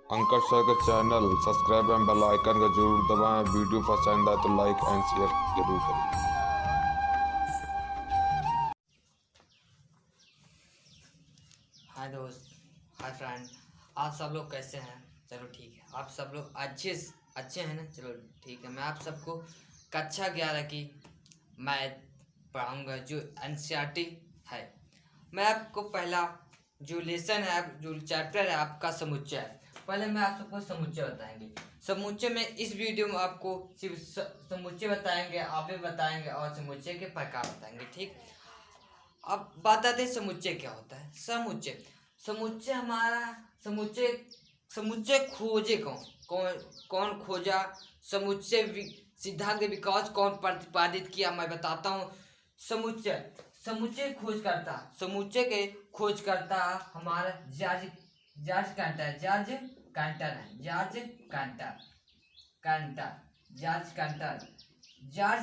Ankaj sir का channel subscribe and bell icon का जरूर दबाएं। वीडियो पसंद आए तो लाइक एंड शेयर जरूर करें। हाय दोस्त, हाय फ्रेंड, आप सब लोग कैसे हैं? चलो ठीक है, आप सब लोग अच्छे हैं ना? चलो ठीक है, मैं आप सबको कक्षा 11 की मैथ पढ़ाऊंगा जो एनसीईआरटी है। मैं आपको पहला जो लेसन है, जो चैप्टर है आपका समुच्चय है। पहले मैं आप सबको समुच्चय बताएंगे। समुच्चय में इस वीडियो में आपको सिर्फ समुच्चय बताएंगे, आगे बताएंगे और समुच्चय के प्रकार बताएंगे। ठीक, अब बात आते हैं समुच्चय क्या होता है। समुच्चय समुच्चय हमारा समुच्चय समुच्चय खोजे कौन खोजा, सिद्धांत के विकास कौन प्रतिपादित किया, मैं बताता हूँ। समुच्चय समुच्चय खोजकर्ता हमारा जॉर्ज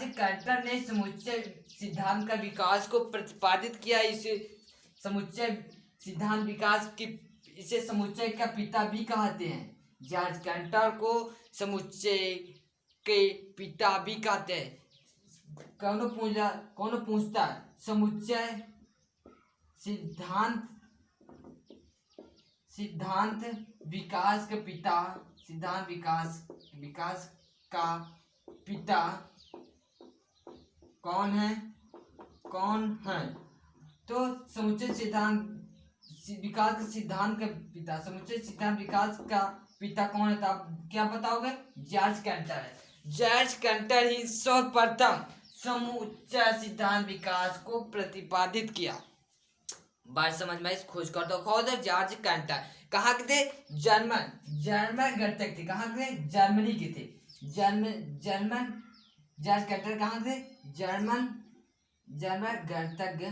कैंटर ने समुच्चय सिद्धांत का विकास को प्रतिपादित किया। इसे समुच्चय सिद्धांत विकास की इसे समुच्चय का पिता भी कहते हैं। जॉर्ज कैंटर को समुच्चय के पिता भी कहते हैं। कौन पूछता है समुच्चय सिद्धांत विकास के पिता, सिद्धांत विकास का पिता कौन है? तो समुच्चय सिद्धांत विकास के सिद्धांत का पिता, समुच्चय सिद्धांत विकास का पिता कौन है? तो आप क्या बताओगे? जॉर्ज कैंटर है। जॉर्ज कैंटर ही सर्वप्रथम समुच्चय सिद्धांत विकास को प्रतिपादित किया। बात समझ में? इस खोजकर्ता खोज जॉर्ज कैंटर कहाँ के थे? जर्मन गणितज्ञ थे। कहाँ के थे? जर्मनी के थे। जर्मन जॉर्ज कैंटर कहाँ थे? जर्मन गणितज्ञ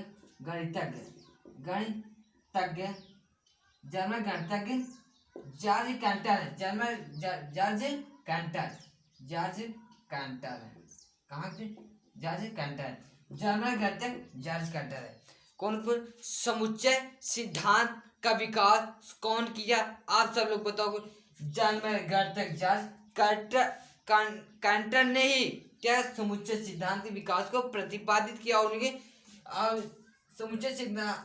जर्मन गणितज्ञ जॉर्ज कैंटर है। जॉर्ज कैंटर है। कहाँ से? जॉर्ज कैंटर, जर्मन गणितज्ञ जॉर्ज कैंटर है। कौन पर समुच्चय सिद्धांत का विकास कौन किया? आप सब लोग बताओगे। जर्मन गणितज्ञ जॉर्ज कैंटर ने ही क्या समुच्चय सिद्धांत के विकास को प्रतिपादित किया। उनके समुच्चय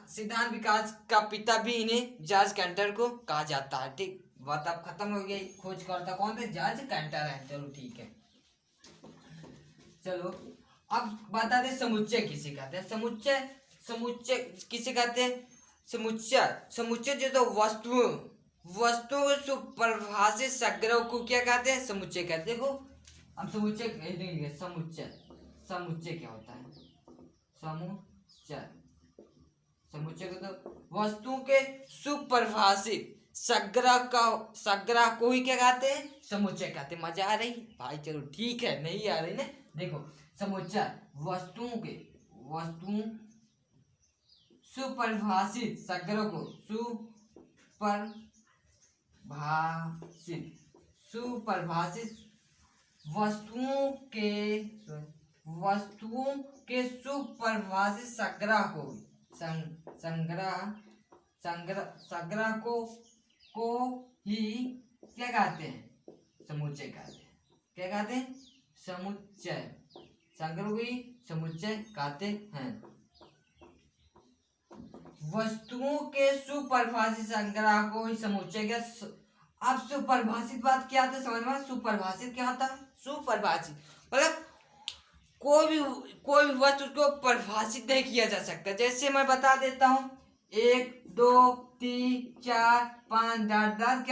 सिद्धांत विकास का पिता भी इन्हें जॉर्ज कैंटर को कहा जाता है। ठीक, बात अब खत्म हो गई। खोजकर्ता कौन थे? जॉर्ज कैंटर है। चलो ठीक है, चलो अब बताते समुच्चय किसे कहते हैं। समुच्चय किसे कहते हैं? समुच्चय जो तो वस्तुओं सुपरिभाषित संग्रह को क्या कहते हैं? समुच्चय कहते हैं। अब समुच्चय क्या होता है? समुच्चय को तो वस्तुओं के सुपरिभाषित संग्रह को ही क्या कहते हैं? समुच्चय कहते हैं। मजा आ रही भाई? चलो ठीक है, नहीं आ रही ना? देखो, समुच्चय वस्तुओं सुपरिभाषित संग्रह को सुपरिभाषित वस्तुओं के सुपरिभाषित संग्रह को ही क्या कहते हैं? समुच्चय कहते हैं। क्या कहते हैं? समुच्चय संग्रह को ही समुच्चय कहते हैं। वस्तुओं के सुपरिभाषित संग्रह को ही समुच्चय का। अब सुपरिभाषित बात क्या था समझ में? सुपरिभाषित क्या होता है? सुपरिभाषित मतलब कोई भी वस्तु को परिभाषित नहीं किया जा सकता। जैसे मैं बता देता हूँ, 1 2 3 4 5 10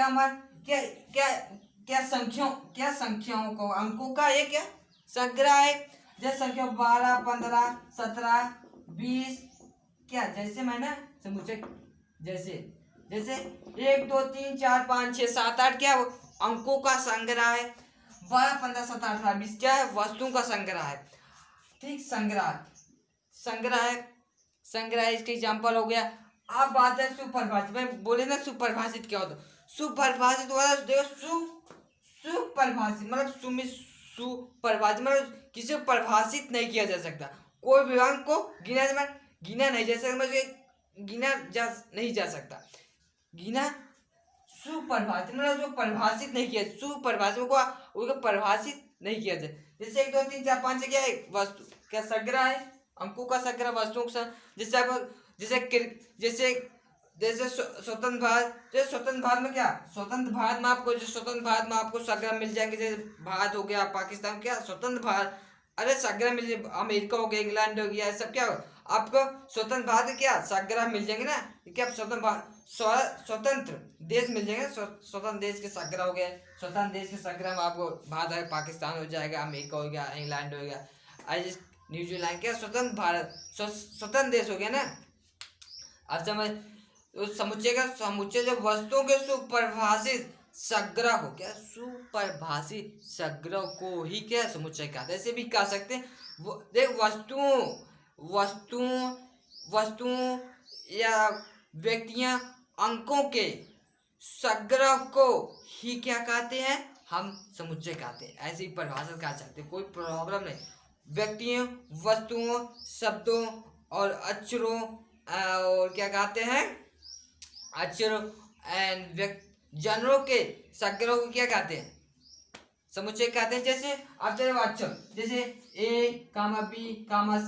क्या संख्याओं को अंकों का एक क्या संग्रह है। जैसे संख्या 12 15 17 20 क्या, जैसे मैं ना समुच्चय जैसे 1 2 3 4 5 6 7 8 क्या अंकों का संग्रह है। 12 15 17 18 20 क्या है? वस्तुओं का संग्रह है। ठीक, संग्रह इसके एग्जाम्पल हो गया। अब बात है सुपरिभाषित। मैं बोले ना सुपरिभाषित क्या होता है? सुपरिभाषित सुपरिभाषित मतलब किसी को परिभाषित नहीं किया जा सकता। कोई भी अंक को गिना नहीं जा सकता। सुपरिभाषित मतलब जो परिभाषित नहीं किया, सुपरिभाषित को उसको परिभाषित नहीं किया जाए। जैसे 1 2 3 4 5 क्या है, वस्तु क्या संग्रह है, अंकों का संग्रह, वस्तुओं का जैसे आप जैसे जैसे स्वतंत्र भारत, जैसे स्वतंत्र भारत में क्या, स्वतंत्र भारत में आपको जो स्वतंत्र भारत में आपको संग्रह मिल जाएंगे, जैसे भारत हो गया, पाकिस्तान क्या स्वतंत्र भारत, अरे संग्रह मिल जाए, अमेरिका हो गया, इंग्लैंड हो गया, सब क्या आपको स्वतंत्र भारत क्या संग्रह मिल जाएंगे ना, क्या स्वतंत्र देश मिल जाएंगे, स्वतंत्र देश के संग्रह हो गए, स्वतंत्र देश के संग्रह में आपको भारत पाकिस्तान हो जाएगा, अमेरिका हो गया, इंग्लैंड हो गया, न्यूजीलैंड क्या स्वतंत्र भारत स्वतंत्र देश हो गया ना। अब समझ समुच्चय का समुच्चय जो वस्तुओं के सुपरिभाषित संग्रह को क्या, सुपरिभाषित संग्रह को ही क्या समुच्चय कहते हैं। ऐसे भी कह सकते हैं देख वस्तुओं या व्यक्तियां अंकों के संग्रह को ही क्या कहते हैं, हम समुच्चय कहते हैं। ऐसे ही परिभाषित कर सकते हैं, कोई प्रॉब्लम नहीं। व्यक्तियों, वस्तुओं, शब्दों और अक्षरों और क्या कहते हैं, अक्षरों एंड जानवरों के संग्रह को क्या कहते हैं, समुच्चय कहते हैं। जैसे अब चलो अक्षर, जैसे A, B, C,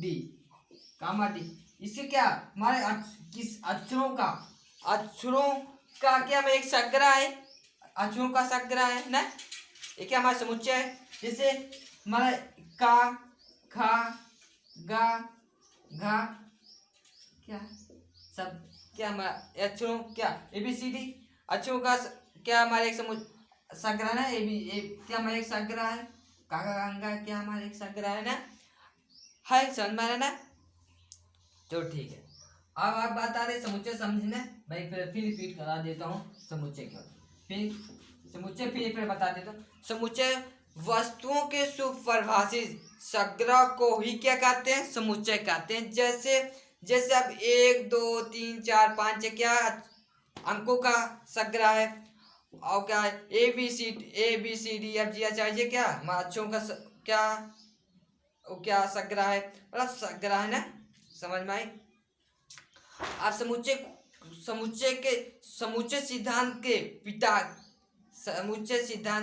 D, इसके क्या हमारे किस अक्षरों का क्या हमें एक संग्रह है, अक्षरों का संग्रह है ना, ये क्या हमारा समुच्चय है। जैसे हमारे का, खा, गा, घा क्या सब क्या हमारा अक्षरों क्या ABCD अक्षरों का क्या हमारे एक संग्रह है, क्या हमारे एक संग्रह है, काका गंगा क्या हमारे एक संग्रह है ना, है समझ में आ रहा ना। तो ठीक है, अब आप बता रहे समुच्चय समझना भाई, फिर रिपीट करा देता हूँ समुच्चय क्या, फिर समुच्चय फिर बता देता हूँ। समुच्चय वस्तुओं के सुपरिभाषित संग्रह को ही क्या कहते हैं, समुच्चय कहते हैं। जैसे अब 1 2 3 4 5 क्या अंकों का संग्रह है, और क्या है ABCD क्या अक्षरों का क्या संग्रह है, मतलब संग्रह है ना, समझ में आई। आप समुच्चय सिद्धांत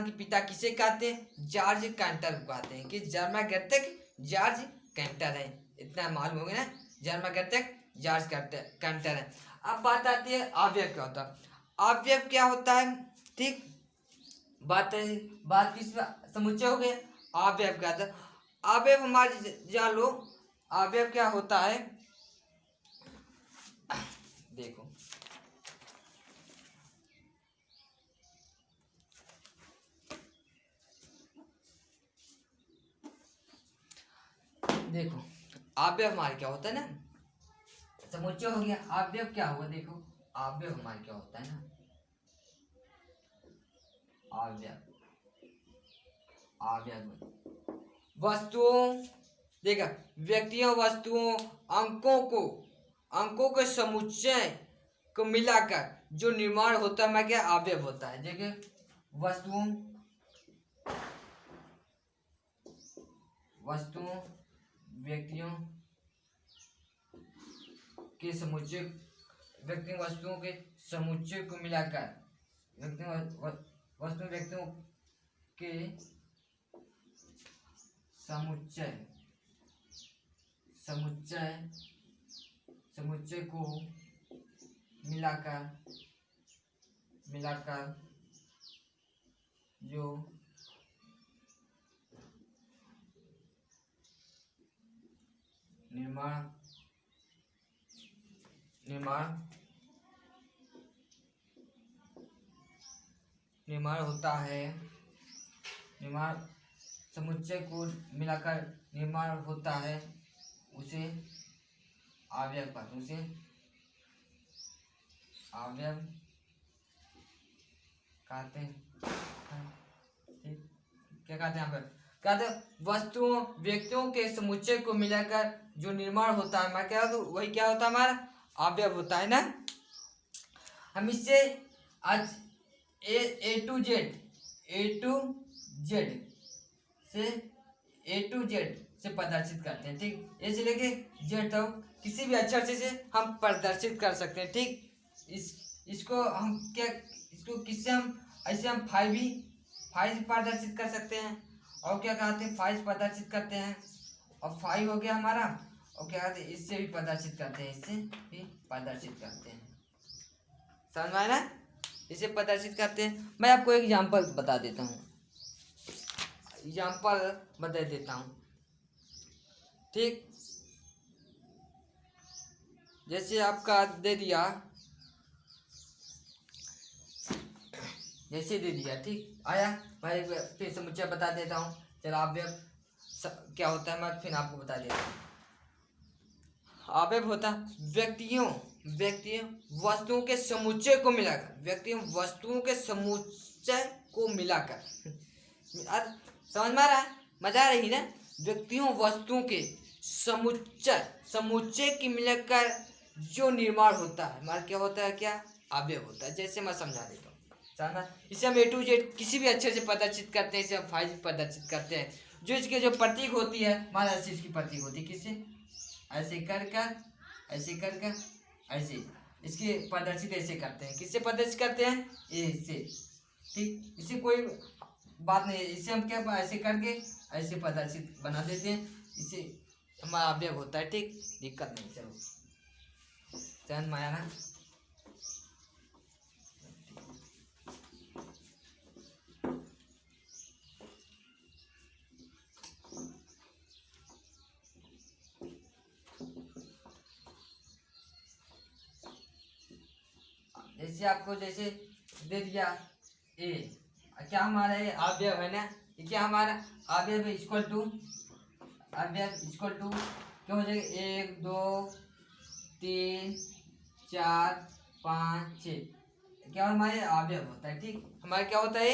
के पिता किसे कहते हैं, जॉर्ज कैंटर को कहते हैं, कि जर्मागर्तक जॉर्ज कैंटर है, इतना मालूम हो गया ना, जर्मागर्तक जॉर्ज कैंटर है। अब बात आती है अवयव क्या होता है, अवयव क्या होता है, ठीक बात किस समुच्चय हो गया, अवयव क्या होता है। अवयव हमारे जान लो, अवयव क्या होता है, देखो अवयव हमारे क्या होता है ना, समुच्चय हो गया, अवयव क्या हुआ, देखो अवयव हमारे क्या होता है ना, अवयव वस्तुओं, देखा व्यक्तियों, वस्तुओं, अंकों के समुच्चय को मिलाकर जो निर्माण होता है, मैं क्या अवयव होता है। देखिए वस्तुओं, व्यक्तियों के समुच्चय, वस्तुओं के समुच्चय को मिलाकर व्यक्तियों के समुच्चय को मिलाकर जो निर्माण होता है, समुच्चय को मिलाकर निर्माण होता है, उसे अवयव कहते हैं, क्या कहते हैं, कहते वस्तुओं, व्यक्तियों के समुच्चय को मिलाकर जो निर्माण होता है, मैं क्या वही क्या होता है, हमारा अवयव होता है ना। हम इससे आज A to Z से प्रदर्शित करते हैं, ठीक, ए से लेके जेड तक किसी भी अक्षर से हम प्रदर्शित कर सकते हैं, ठीक। इसको हम क्या, इसको किससे हम ऐसे हम फाइव प्रदर्शित कर सकते हैं, और क्या कहते हैं फाइव प्रदर्शित करते हैं, और 5 हो गया हमारा, और क्या कहते हैं इससे भी प्रदर्शित करते हैं, इससे भी प्रदर्शित करते हैं। समझ में आया ना, इसे प्रदर्शित करते हैं। मैं आपको एक एग्जाम्पल बता देता हूँ, ठीक। जैसे आपका दे दिया, जैसे दे दिया, ठीक आया। मैं फिर समुच्चय बता देता हूँ। चलो अवयव क्या होता है मैं फिर आपको बता देता हूँ। अवयव होता व्यक्तियों वस्तुओं के समुच्चय को मिलाकर समझ में आ रहा है, मजा आ रही है ना। व्यक्तियों वस्तुओं के समुच्चय की मिलकर जो निर्माण होता है हमारा क्या होता है, क्या अवयव होता है। जैसे मैं समझा देता हूँ, समझना। इसे हम A to Z किसी भी अक्षर से प्रदर्शित करते हैं, इसे हम 5 प्रदर्शित करते हैं। जो इसके जो प्रतीक होती है मान ऐसे इसकी प्रतीक होती है, किससे ऐसे कर ऐसे इसके प्रदर्शित ऐसे करते हैं। किससे प्रदर्शित करते हैं, इससे, ठीक। इसे कोई बात नहीं है, इसे हम क्या ऐसे करके ऐसे प्रदर्शित बना देते हैं, इसे हमारा अवयव होता है, ठीक। दिक्कत नहीं, चलो समझ में आया ना। जैसे आपको जैसे दे दिया ए, क्या हमारा ये अवयव है ना, ये क्या हमारा अवयव है, इक्वल टू क्या हो जाएगा 1 2 3 4 5 6, क्या हमारे अवयव होता है, ठीक। हमारा क्या होता है,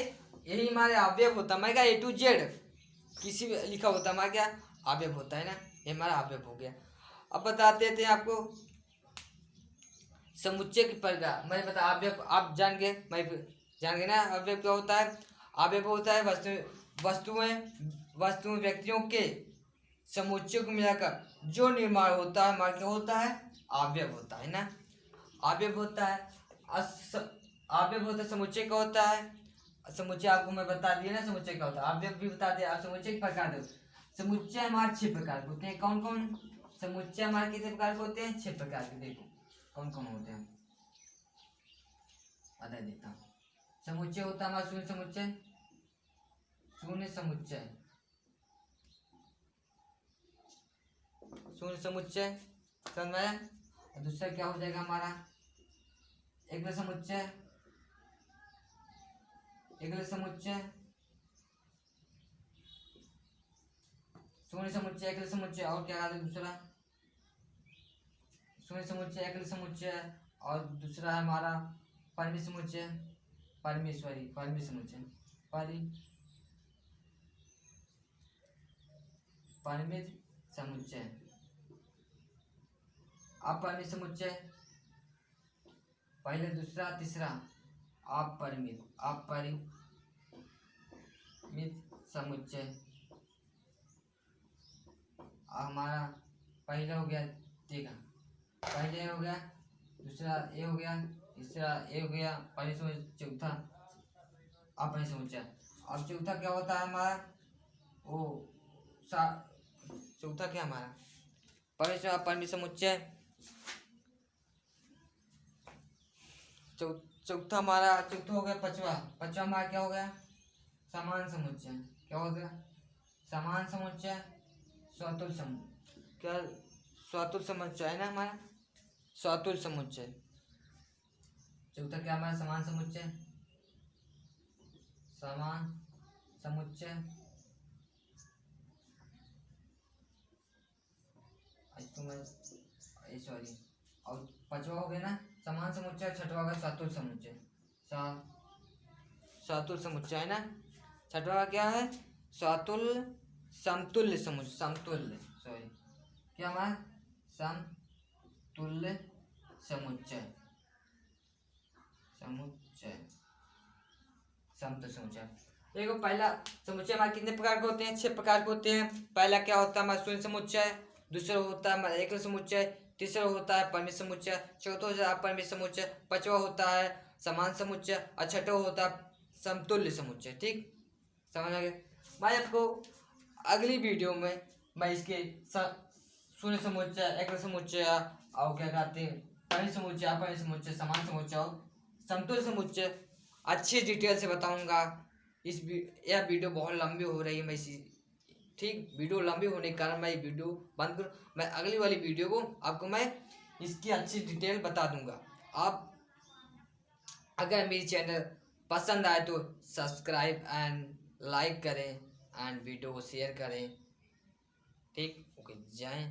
यही हमारे अवयव होता है। हमारे क्या A to Z किसी भी लिखा होता है हमारा क्या अवयव होता है ना, ये हमारा अवयव हो गया। अब बताते थे आपको समुच्चय की प्रकार। मैं बता अवयव आप जान गए, मैं जान गए ना। अवयव क्या होता है, अवयव होता है वस्तुएं व्यक्तियों के समुच्चय को मिलाकर जो निर्माण होता है हमारा क्या होता है, अवयव होता है ना। अवयव होता है समुच्चय का होता है। समुच्चय आपको मैं बता दिया ना, समुच्चय क्या होता है, अवयव भी बता दिया। आप समुच्चय के प्रकार दो। समुच्चय हमारे 6 प्रकार के होते हैं। कौन कौन समुच्चय हमारे कितने प्रकार के होते हैं, 6 प्रकार के। देखो कौन कौन होते हैं बता देता हूँ। समुच्चय होता है हमारा शून्य समुच्चय समझ में आया। दूसरा क्या हो जाएगा हमारा एकल समुच्चय शून्य समुच्चय एकल समुच्चय, और क्या है दूसरा शून्य समुच्चय एकल समुच्चय, और दूसरा है हमारा परिमित समुच्चय परिमित समुच्चय। अपरिमित समुच्चय पहले, दूसरा, तीसरा अपरिमित समुच्चय। हमारा पहला हो गया, ठीक है, पहले हो गया, दूसरा ए हो गया, तीसरा ए हो गया, चौथा अपरिमित समुच्चय। अब चौथा क्या होता है हमारा, वो चौथा क्या हमारा परिमित समुच्चय। चौथा हो गया पांचवा हमारा क्या हो गया, समान समुच्चय। क्या हो गया, समान समुच्चय, स्वतुल समुच्चय है ना हमारा, स्वतुल समुच्चय। चौथा क्या हमारा समान समुच्चय सॉरी, और पांचवा हो गया ना समान समुच्चय, छठवा होगा स्वतुल समुच्चय है ना। छठवा क्या है, समतुल्य सॉरी, क्या हमारा समतुल्य समुच्चय। देखो पहला समुच्चय हमारे कितने प्रकार के होते हैं, 6 प्रकार के होते हैं। पहला क्या होता है हमारा शून्य समुच्चय, दूसरा होता है हमारा एकल समुच्चय, तीसरा होता है परिमित समुच्चय, चौथा होता है अपरिमित समुच्चय, पांचवा होता है समान समुच्चय और छठा होता है समतुल्य समुच्चय। ठीक, समझ आ गया। मैं आपको अगली वीडियो में मैं इसके शून्य समुच्चय, एक समुच्चय और क्या कहते हैं परिमित समुच्चय, अपरिमित समुच्चय, समान समुच्चय और समतुल्य समुच्चय अच्छे डिटेल से बताऊंगा। यह वीडियो बहुत लंबी हो रही है, मैं इसी ठीक वीडियो लंबी होने के कारण मैं ये वीडियो बंद करूँ। मैं अगली वाली वीडियो को आपको मैं इसकी अच्छी डिटेल बता दूंगा। आप अगर मेरी चैनल पसंद आए तो सब्सक्राइब एंड लाइक करें एंड वीडियो को शेयर करें। ठीक, ओके, जय